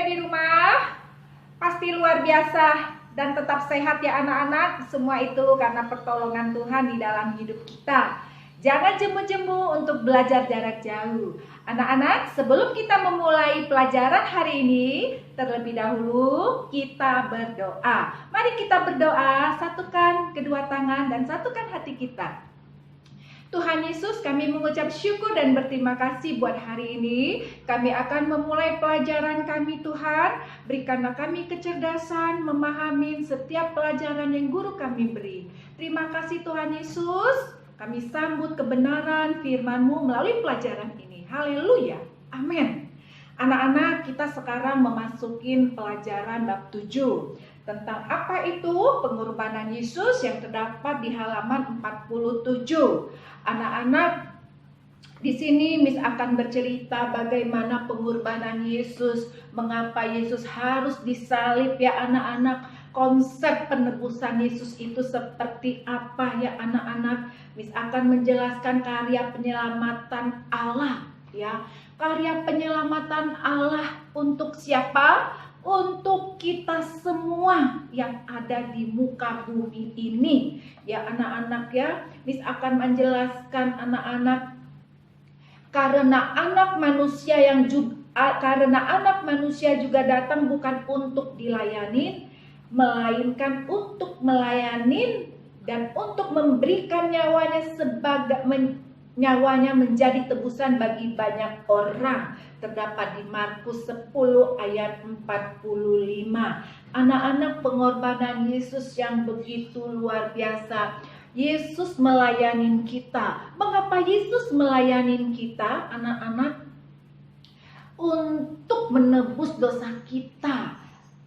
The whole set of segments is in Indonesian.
di rumah? Pasti luar biasa dan tetap sehat ya anak-anak. Semua itu karena pertolongan Tuhan di dalam hidup kita. Jangan jemu-jemu untuk belajar jarak jauh. Anak-anak, sebelum kita memulai pelajaran hari ini, terlebih dahulu kita berdoa. Mari kita berdoa, satukan kedua tangan dan satukan hati kita. Tuhan Yesus, kami mengucap syukur dan berterima kasih buat hari ini. Kami akan memulai pelajaran kami, Tuhan. Berikanlah kami kecerdasan memahami setiap pelajaran yang guru kami beri. Terima kasih Tuhan Yesus. Kami sambut kebenaran firman-Mu melalui pelajaran ini. Haleluya. Amin. Anak-anak, kita sekarang memasukin pelajaran bab 7. Tentang apa itu pengorbanan Yesus yang terdapat di halaman 47. Anak-anak, di sini Miss akan bercerita bagaimana pengorbanan Yesus, mengapa Yesus harus disalib ya anak-anak. Konsep penebusan Yesus itu seperti apa ya anak-anak. Miss akan menjelaskan karya penyelamatan Allah ya. Karya penyelamatan Allah untuk siapa? Untuk kita semua yang ada di muka bumi ini. Ya anak-anak ya, Miss akan menjelaskan anak-anak karena anak manusia juga datang bukan untuk dilayani, melainkan untuk melayani dan untuk memberikan nyawanya menjadi tebusan bagi banyak orang. Terdapat di Markus 10 ayat 45. Anak-anak, pengorbanan Yesus yang begitu luar biasa. Yesus melayani kita. Mengapa Yesus melayani kita, anak-anak? Untuk menebus dosa kita.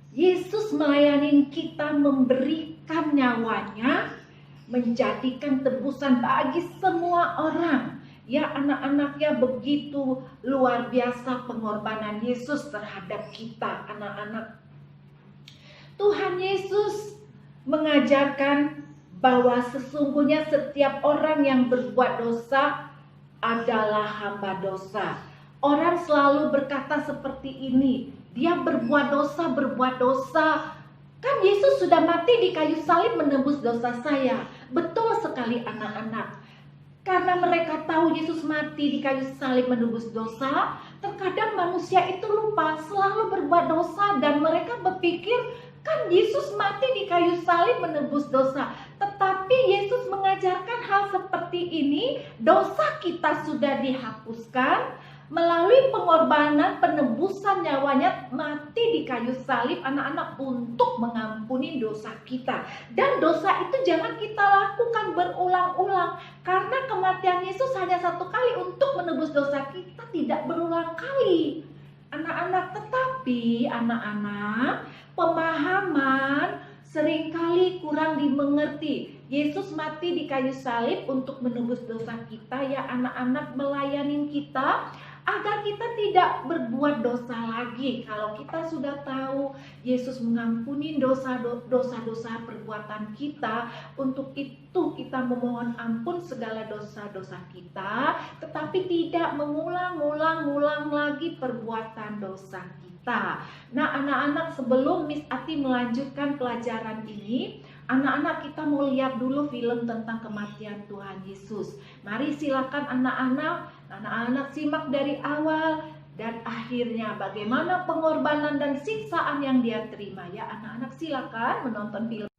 Yesus melayani kita, memberikan nyawanya, menjadikan tebusan bagi semua orang. Ya anak-anak, ya begitu luar biasa pengorbanan Yesus terhadap kita anak-anak. Tuhan Yesus mengajarkan bahwa sesungguhnya setiap orang yang berbuat dosa adalah hamba dosa. Orang selalu berkata seperti ini, dia berbuat dosa. Kan Yesus sudah mati di kayu salib menebus dosa saya. Betul sekali anak-anak. Karena mereka tahu Yesus mati di kayu salib menebus dosa, terkadang manusia itu lupa, selalu berbuat dosa dan mereka berpikir kan Yesus mati di kayu salib menebus dosa. Tetapi Yesus mengajarkan hal seperti ini, dosa kita sudah dihapuskan melalui pengorbanan penebusan nyawanya mati di kayu salib anak-anak untuk mengampuni dosa kita. Dan dosa itu jangan kita lakukan berulang-ulang, karena kematian Yesus hanya satu kali untuk menebus dosa kita, tidak berulang kali anak-anak. Tetapi anak-anak, pemahaman seringkali kurang dimengerti. Yesus mati di kayu salib untuk menebus dosa kita ya anak-anak, melayani kita agar kita tidak berbuat dosa lagi. Kalau kita sudah tahu Yesus mengampuni dosa-dosa perbuatan kita, untuk itu kita memohon ampun segala dosa-dosa kita, tetapi tidak mengulang-ulang lagi perbuatan dosa kita. Nah anak-anak, sebelum Miss Ati melanjutkan pelajaran ini, anak-anak kita mau lihat dulu film tentang kematian Tuhan Yesus. Mari silakan anak-anak simak dari awal dan akhirnya bagaimana pengorbanan dan siksaan yang dia terima ya anak-anak. Silakan menonton film.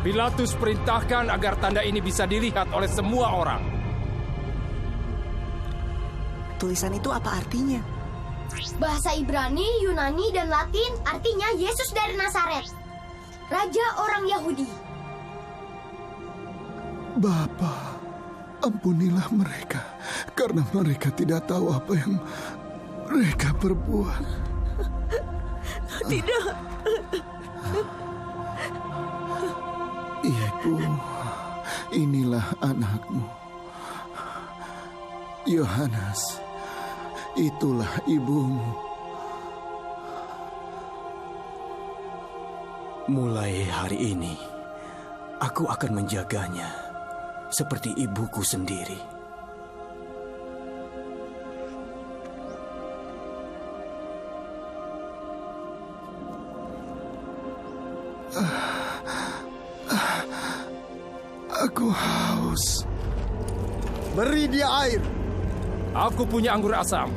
Pilatus perintahkan agar tanda ini bisa dilihat oleh semua orang. Tulisan itu apa artinya? Bahasa Ibrani, Yunani, dan Latin artinya Yesus dari Nazaret, Raja orang Yahudi. Bapa, ampunilah mereka, karena mereka tidak tahu apa yang mereka perbuat. Tidak. Ibu, inilah anakmu. Yohanes, itulah ibumu. Mulai hari ini, aku akan menjaganya seperti ibuku sendiri. Aku haus. Beri dia air. Aku punya anggur asam.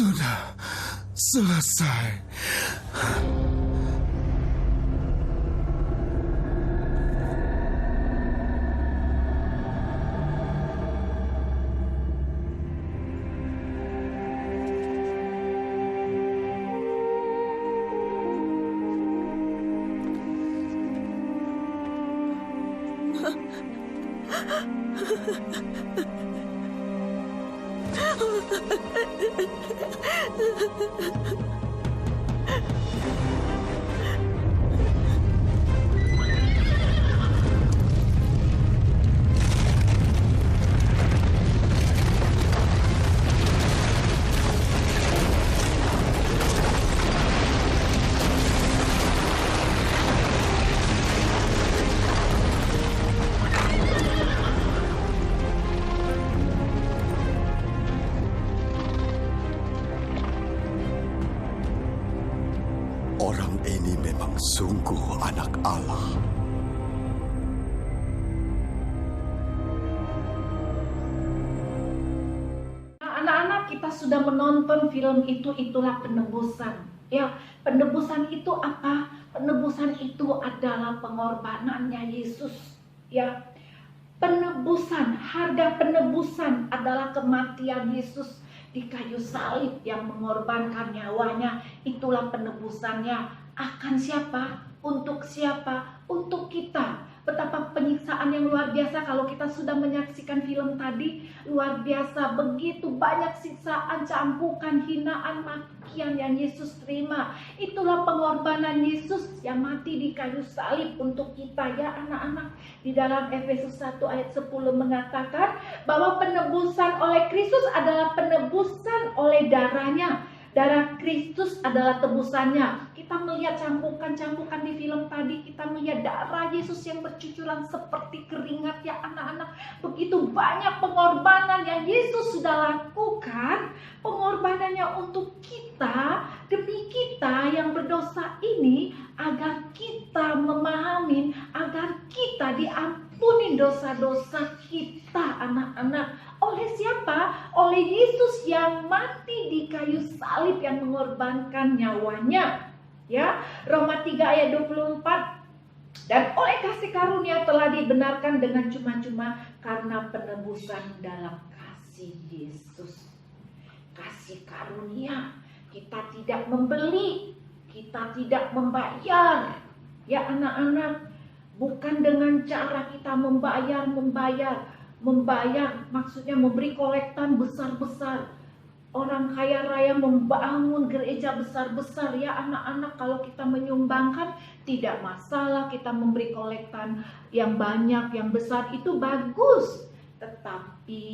Sudah selesai. Orang ini memang sungguh anak Allah. Anak-anak, kita sudah menonton film itu, itulah penebusan. Ya, penebusan itu apa? Penebusan itu adalah pengorbanannya Yesus. Ya, penebusan, harga penebusan adalah kematian Yesus di kayu salib yang mengorbankan nyawanya. Itulah penebusannya. Akan siapa? Untuk siapa? Untuk kita. Betapa penyiksaan yang luar biasa. Kalau kita sudah menyaksikan film tadi, luar biasa. Begitu banyak siksaan, cambukan, hinaan, makian yang Yesus terima. Itulah pengorbanan Yesus yang mati di kayu salib untuk kita, ya anak-anak. Di dalam Efesus 1 ayat 10 mengatakan bahwa penebusan oleh Kristus adalah penebusan oleh darahnya. Darah Kristus adalah tebusannya. Kita melihat cambukan-cambukan di film tadi, kita melihat darah Yesus yang bercucuran seperti keringat, ya anak-anak. Begitu banyak pengorbanan yang Yesus sudah lakukan, pengorbanannya untuk kita, demi kita yang berdosa ini, agar kita memahami, agar kita diampuni dosa-dosa kita, anak-anak. Oleh siapa? Oleh Yesus yang mati di kayu salib, yang mengorbankan nyawanya. Ya, Roma 3 ayat 24. Dan oleh kasih karunia telah dibenarkan dengan cuma-cuma karena penebusan dalam kasih Yesus. Kasih karunia, kita tidak membeli, kita tidak membayar. Ya anak-anak, bukan dengan cara kita membayar, maksudnya memberi kolektan besar-besar. Orang kaya raya membangun gereja besar-besar, ya anak-anak. Kalau kita menyumbangkan tidak masalah, kita memberi kolektan yang banyak, yang besar, itu bagus. Tetapi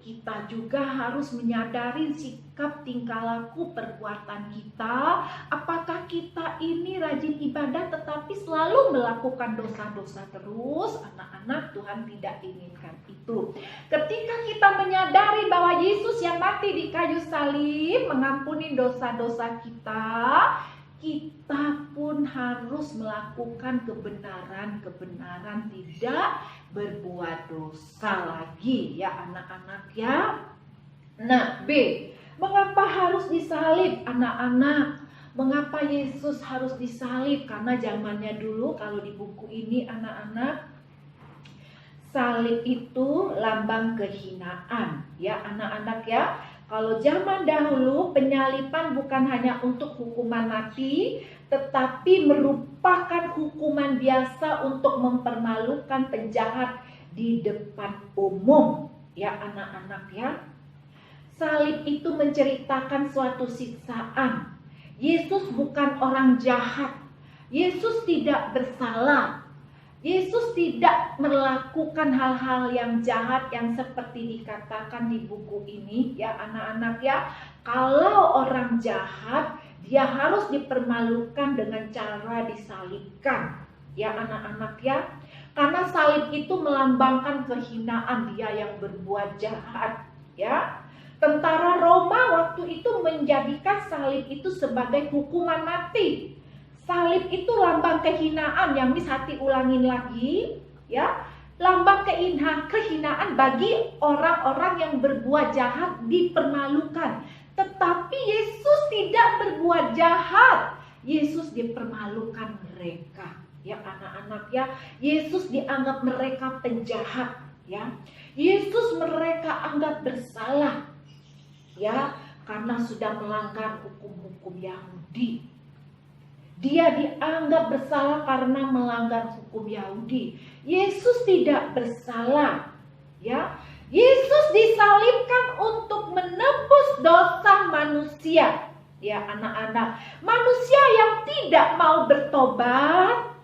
kita juga harus menyadari sikap, tingkah laku, perbuatan kita. Apakah kita ini rajin ibadah tetapi selalu melakukan dosa-dosa terus? Anak-anak, Tuhan tidak inginkan itu. Ketika kita menyadari bahwa Yesus yang mati di kayu salib mengampuni dosa-dosa kita, kita pun harus melakukan kebenaran, tidak berbuat dosa lagi ya anak-anak ya. Nah, B, mengapa harus disalib anak-anak? Mengapa Yesus harus disalib? Karena zamannya dulu, kalau di buku ini anak-anak, salib itu lambang kehinaan ya anak-anak ya. Kalau zaman dahulu penyaliban bukan hanya untuk hukuman mati, tetapi merupakan hukuman biasa untuk mempermalukan penjahat di depan umum ya anak-anak ya. Salib itu menceritakan suatu siksaan. Yesus bukan orang jahat. Yesus tidak bersalah. Yesus tidak melakukan hal-hal yang jahat yang seperti dikatakan di buku ini ya anak-anak ya. Kalau orang jahat, dia harus dipermalukan dengan cara disalibkan ya anak-anak ya. Karena salib itu melambangkan kehinaan dia yang berbuat jahat ya. Tentara Roma waktu itu menjadikan salib itu sebagai hukuman mati. Salib itu lambang kehinaan, yang hati ulangin lagi ya. Lambang kehinaan bagi orang-orang yang berbuat jahat, dipermalukan. Tetapi Yesus tidak berbuat jahat. Yesus dipermalukan mereka ya anak-anak ya. Yesus dianggap mereka penjahat ya. Yesus mereka anggap bersalah ya, karena sudah melanggar hukum-hukum Yahudi. Dia dianggap bersalah karena melanggar hukum Yahudi. Yesus tidak bersalah ya. Yesus disalibkan untuk menebus dosa manusia ya anak-anak. Manusia yang tidak mau bertobat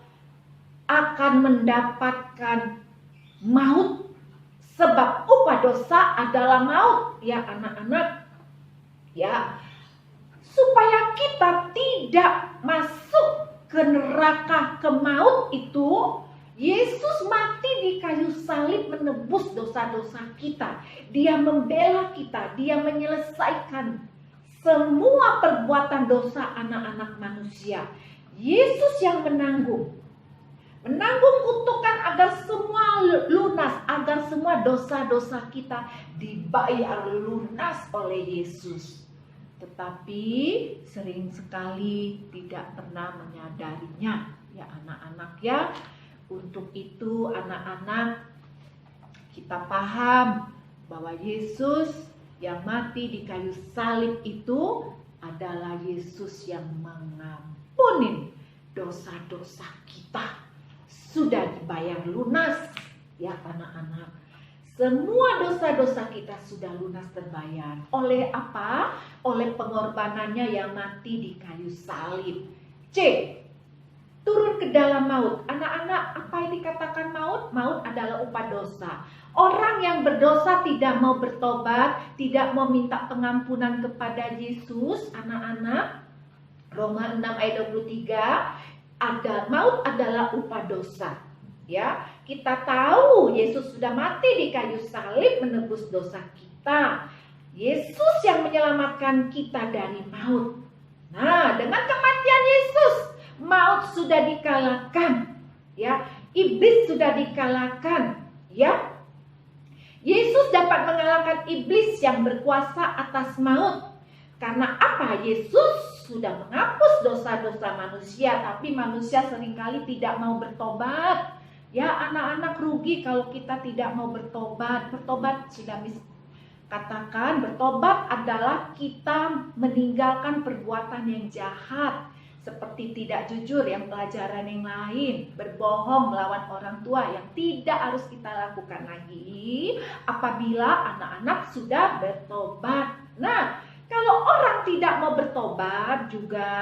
akan mendapatkan maut, sebab upah dosa adalah maut ya anak-anak ya. Supaya kita tidak masuk ke neraka, ke maut itu, Yesus mati di kayu salib menebus dosa-dosa kita. Dia membela kita, dia menyelesaikan semua perbuatan dosa anak-anak manusia. Yesus yang menanggung kutukan agar semua lunas, agar semua dosa-dosa kita dibayar lunas oleh Yesus. Tetapi sering sekali tidak pernah menyadarinya ya anak-anak ya. Untuk itu anak-anak, kita paham bahwa Yesus yang mati di kayu salib itu adalah Yesus yang mengampuni dosa-dosa kita. Sudah dibayar lunas ya anak-anak. Semua dosa-dosa kita sudah lunas terbayar. Oleh apa? Oleh pengorbanannya yang mati di kayu salib. C. Turun ke dalam maut. Anak-anak, apa yang dikatakan maut? Maut adalah upah dosa. Orang yang berdosa tidak mau bertobat, tidak mau minta pengampunan kepada Yesus, anak-anak. Roma 6 ayat 23, maut adalah upah dosa. Ya, kita tahu Yesus sudah mati di kayu salib menebus dosa kita. Yesus yang menyelamatkan kita dari maut. Nah, dengan kematian Yesus, maut sudah dikalahkan. Ya, iblis sudah dikalahkan. Ya, Yesus dapat mengalahkan iblis yang berkuasa atas maut. Karena apa? Yesus sudah menghapus dosa-dosa manusia, tapi manusia seringkali tidak mau bertobat. Ya anak-anak, rugi kalau kita tidak mau bertobat. Bertobat sudah katakan, bertobat adalah kita meninggalkan perbuatan yang jahat. Seperti tidak jujur, yang pelajaran yang lain. Berbohong melawan orang tua yang tidak harus kita lakukan lagi apabila anak-anak sudah bertobat. Nah, kalau orang tidak mau bertobat juga,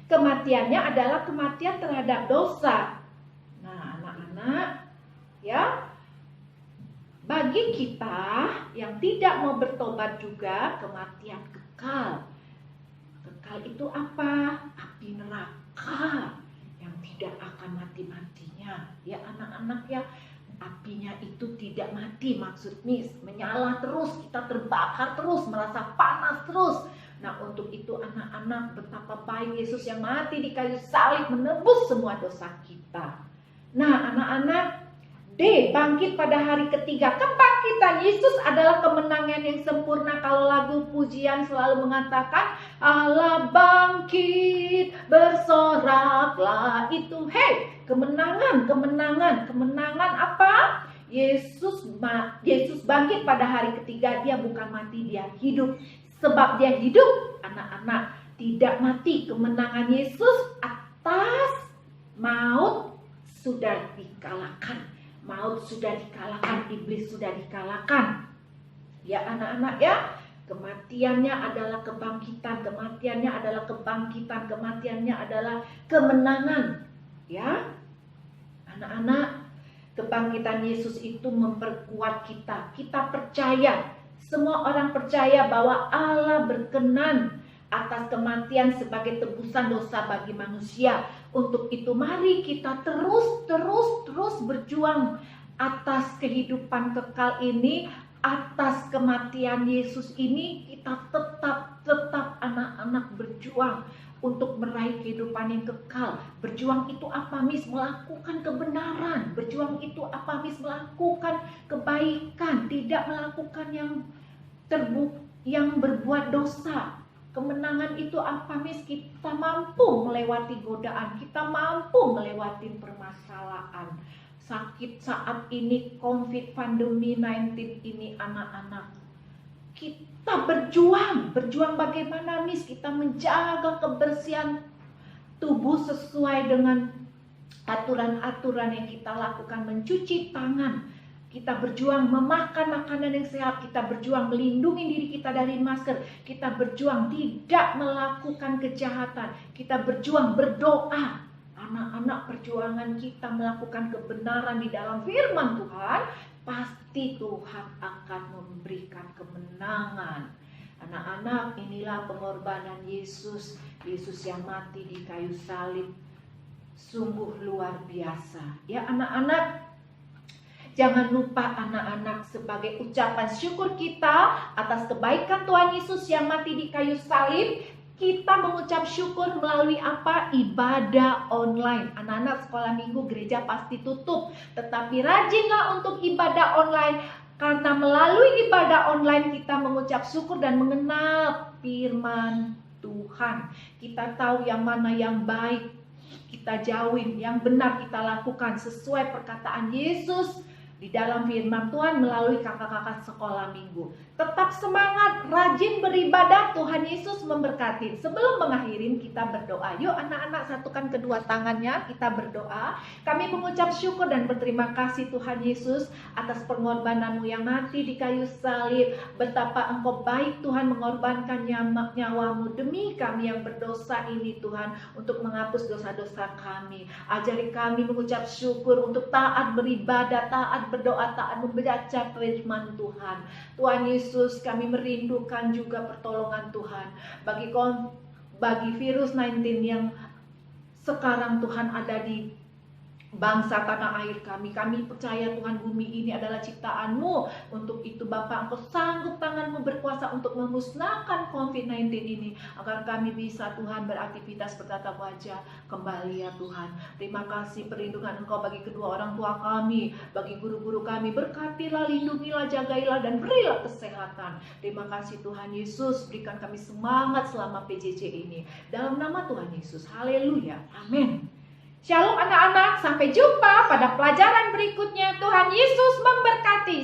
kematiannya adalah kematian terhadap dosa. Nah, anak-anak, ya, bagi kita yang tidak mau bertobat juga, kematian kekal. Kekal itu apa? Api neraka yang tidak akan mati-matinya. Ya anak-anak ya, apinya itu tidak mati, maksudnya menyala terus, kita terbakar terus, merasa panas terus. Nah, untuk itu anak-anak, betapa baik Yesus yang mati di kayu salib menebus semua dosa kita. Nah, anak-anak, D. Bangkit pada hari ketiga. Kebangkitan Yesus adalah kemenangan yang sempurna. Kalau lagu pujian selalu mengatakan Allah bangkit, bersoraklah, itu kemenangan apa? Yesus bangkit pada hari ketiga. Dia bukan mati, dia hidup. Sebab dia hidup, anak-anak, tidak mati. Kemenangan Yesus atas maut sudah dikalahkan. Maut sudah dikalahkan, iblis sudah dikalahkan. Ya anak-anak ya, kematiannya adalah kebangkitan, kematiannya adalah kebangkitan, kematiannya adalah kemenangan. Ya, anak-anak, kebangkitan Yesus itu memperkuat kita. Kita percaya, semua orang percaya bahwa Allah berkenan atas kematian sebagai tebusan dosa bagi manusia. Untuk itu mari kita terus berjuang atas kehidupan kekal ini, atas kematian Yesus ini. Kita tetap anak-anak berjuang untuk meraih kehidupan yang kekal. Berjuang itu apa, Miss? Melakukan kebenaran. Berjuang itu apa, Miss? Melakukan kebaikan, tidak melakukan yang berbuat dosa. Kemenangan itu apa, Miss? Kita mampu melewati godaan, kita mampu melewati permasalahan. Sakit saat ini, COVID, pandemi 19 ini, anak-anak. Kita berjuang bagaimana, Miss? Kita menjaga kebersihan tubuh sesuai dengan aturan-aturan yang kita lakukan, mencuci tangan. Kita berjuang memakan makanan yang sehat, kita berjuang melindungi diri kita dari masker, kita berjuang tidak melakukan kejahatan, kita berjuang berdoa. Anak-anak, perjuangan kita melakukan kebenaran di dalam firman Tuhan, pasti Tuhan akan memberikan kemenangan. Anak-anak, inilah pengorbanan Yesus, Yesus yang mati di kayu salib, sungguh luar biasa. Ya anak-anak, jangan lupa anak-anak, sebagai ucapan syukur kita atas kebaikan Tuhan Yesus yang mati di kayu salib, kita mengucap syukur melalui apa? Ibadah online. Anak-anak, sekolah minggu gereja pasti tutup, tetapi rajinlah untuk ibadah online, karena melalui ibadah online kita mengucap syukur dan mengenal firman Tuhan. Kita tahu yang mana yang baik kita jauhin, yang benar kita lakukan sesuai perkataan Yesus di dalam firman Tuhan melalui kakak-kakak sekolah minggu. Tetap semangat, rajin beribadah, Tuhan Yesus memberkati. Sebelum mengakhiri, kita berdoa. Yuk anak-anak, satukan kedua tangannya, kita berdoa. Kami mengucap syukur dan berterima kasih Tuhan Yesus atas pengorbanan-Mu yang mati di kayu salib. Betapa Engkau baik Tuhan, mengorbankan nyawa-Mu demi kami yang berdosa ini Tuhan, untuk menghapus dosa-dosa kami. Ajari kami mengucap syukur untuk taat beribadah, taat berdoa, taat membaca firman Tuhan. Tuhan Yesus, kami merindukan juga pertolongan Tuhan bagi virus 19 yang sekarang Tuhan ada di bangsa tanah air kami. Kami percaya Tuhan, bumi ini adalah ciptaan-Mu. Untuk itu Bapa, Engkau sanggup, tangan-Mu berkuasa untuk memusnahkan COVID-19 ini, agar kami bisa Tuhan beraktivitas bertatap wajah kembali ya Tuhan. Terima kasih perlindungan Engkau bagi kedua orang tua kami, bagi guru-guru kami. Berkatilah, lindungilah, jagailah, dan berilah kesehatan. Terima kasih Tuhan Yesus, berikan kami semangat selama PJJ ini. Dalam nama Tuhan Yesus, haleluya, amin. Shalom anak-anak, sampai jumpa pada pelajaran berikutnya. Tuhan Yesus memberkati.